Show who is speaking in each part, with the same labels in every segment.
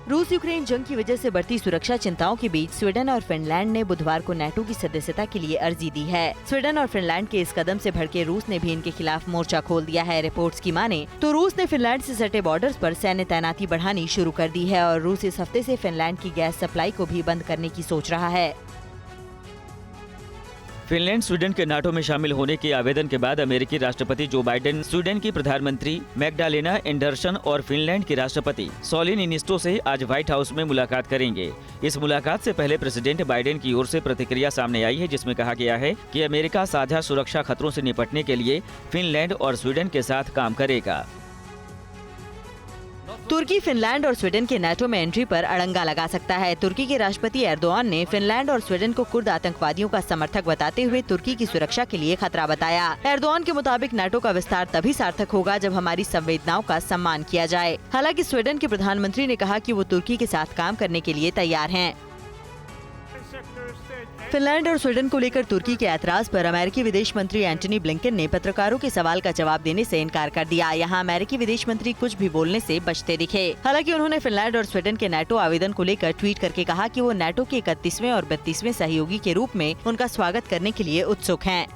Speaker 1: रूस यूक्रेन जंग की वजह से बढ़ती सुरक्षा चिंताओं के बीच स्वीडन और फिनलैंड ने बुधवार को नाटो की सदस्यता के लिए अर्जी दी है। स्वीडन और फिनलैंड के इस कदम से भड़के रूस ने भी इनके खिलाफ मोर्चा खोल दिया है। रिपोर्ट्स की माने तो रूस ने फिनलैंड से सटे बॉर्डर्स पर सैन्य तैनाती बढ़ानी शुरू कर दी है और रूस इस हफ्ते से फिनलैंड की गैस सप्लाई को भी बंद करने की सोच रहा है।
Speaker 2: फिनलैंड स्वीडन के नाटो में शामिल होने के आवेदन के बाद अमेरिकी राष्ट्रपति जो बाइडेन, स्वीडन की प्रधानमंत्री मैग्डालेना एंडरसन और फिनलैंड के राष्ट्रपति सॉली निनिस्टो से आज व्हाइट हाउस में मुलाकात करेंगे। इस मुलाकात से पहले प्रेसिडेंट बाइडेन की ओर से प्रतिक्रिया सामने आई है, जिसमें कहा गया है कि अमेरिका साझा सुरक्षा खतरों से निपटने के लिए फिनलैंड और स्वीडन के साथ काम करेगा।
Speaker 1: तुर्की फिनलैंड और स्वीडन के नाटो में एंट्री पर अड़ंगा लगा सकता है। तुर्की के राष्ट्रपति एर्दोआन ने फिनलैंड और स्वीडन को कुर्द आतंकवादियों का समर्थक बताते हुए तुर्की की सुरक्षा के लिए खतरा बताया। एर्दोआन के मुताबिक नाटो का विस्तार तभी सार्थक होगा जब हमारी संवेदनाओं का सम्मान किया जाए। हालांकि स्वीडन के प्रधानमंत्री ने कहा कि वो तुर्की के साथ काम करने के लिए तैयार हैं। फिनलैंड और स्वीडन को लेकर तुर्की के ऐतराज पर अमेरिकी विदेश मंत्री एंटनी ब्लिंकन ने पत्रकारों के सवाल का जवाब देने से इनकार कर दिया। यहाँ अमेरिकी विदेश मंत्री कुछ भी बोलने से बचते दिखे। हालांकि उन्होंने फिनलैंड और स्वीडन के नाटो आवेदन को लेकर ट्वीट करके कहा कि वो नाटो के 31वें और 32वें सहयोगी के रूप में उनका स्वागत करने के लिए उत्सुक हैं।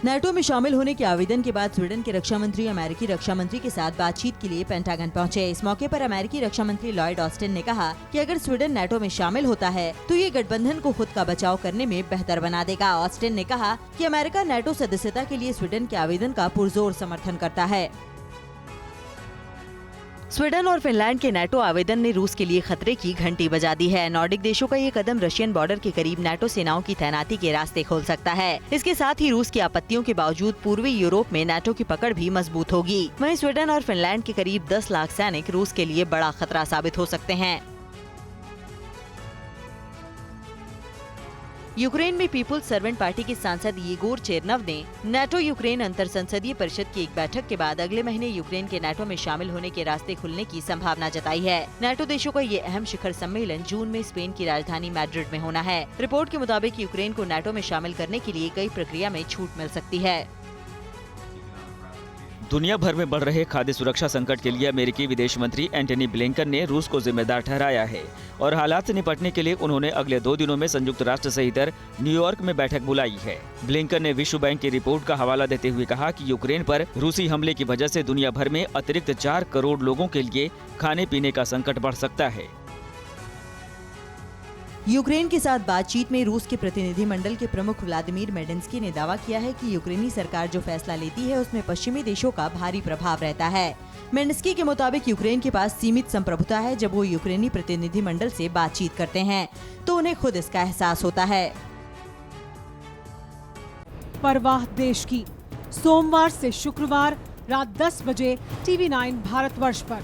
Speaker 1: नाटो में शामिल होने के आवेदन के बाद स्वीडन के रक्षा मंत्री अमेरिकी रक्षा मंत्री के साथ बातचीत के लिए पेंटागन पहुंचे। इस मौके पर अमेरिकी रक्षा मंत्री लॉयड ऑस्टिन ने कहा कि अगर स्वीडन नाटो में शामिल होता है तो ये गठबंधन को खुद का बचाव करने में बेहतर बना देगा। ऑस्टिन ने कहा कि अमेरिका नाटो सदस्यता के लिए स्वीडन के आवेदन का पुरजोर समर्थन करता है। स्वीडन और फिनलैंड के नाटो आवेदन ने रूस के लिए खतरे की घंटी बजा दी है। नॉर्डिक देशों का ये कदम रशियन बॉर्डर के करीब नाटो सेनाओं की तैनाती के रास्ते खोल सकता है। इसके साथ ही रूस की आपत्तियों के बावजूद पूर्वी यूरोप में नाटो की पकड़ भी मजबूत होगी। वहीं स्वीडन और फिनलैंड के करीब 10 लाख सैनिक रूस के लिए बड़ा खतरा साबित हो सकते हैं। यूक्रेन में पीपुल्स सर्वेंट पार्टी के सांसद येगोर चेरनव ने नाटो यूक्रेन अंतर संसदीय परिषद की एक बैठक के बाद अगले महीने यूक्रेन के नाटो में शामिल होने के रास्ते खुलने की संभावना जताई है। नाटो देशों का ये अहम शिखर सम्मेलन जून में स्पेन की राजधानी मैड्रिड में होना है। रिपोर्ट के मुताबिक यूक्रेन को नाटो में शामिल करने के लिए कई प्रक्रिया में छूट मिल सकती है।
Speaker 2: दुनिया भर में बढ़ रहे खाद्य सुरक्षा संकट के लिए अमेरिकी विदेश मंत्री एंटनी ब्लिंकन ने रूस को जिम्मेदार ठहराया है और हालात से निपटने के लिए उन्होंने अगले 2 दिनों में संयुक्त राष्ट्र सहित न्यूयॉर्क में बैठक बुलाई है। ब्लिंकन ने विश्व बैंक की रिपोर्ट का हवाला देते हुए कहा कि यूक्रेन पर रूसी हमले की वजह से दुनिया भर में अतिरिक्त 4 करोड़ लोगों के लिए खाने पीने का संकट बढ़ सकता है।
Speaker 1: यूक्रेन के साथ बातचीत में रूस के प्रतिनिधि मंडल के प्रमुख व्लादिमीर मेडिंस्की ने दावा किया है कि यूक्रेनी सरकार जो फैसला लेती है उसमें पश्चिमी देशों का भारी प्रभाव रहता है। मेडिंस्की के मुताबिक यूक्रेन के पास सीमित संप्रभुता है। जब वो यूक्रेनी प्रतिनिधि मंडल से बातचीत करते हैं तो उन्हें खुद इसका एहसास होता है।
Speaker 3: परवाह देश की, सोमवार से शुक्रवार रात 10 बजे TV9 भारतवर्ष पर।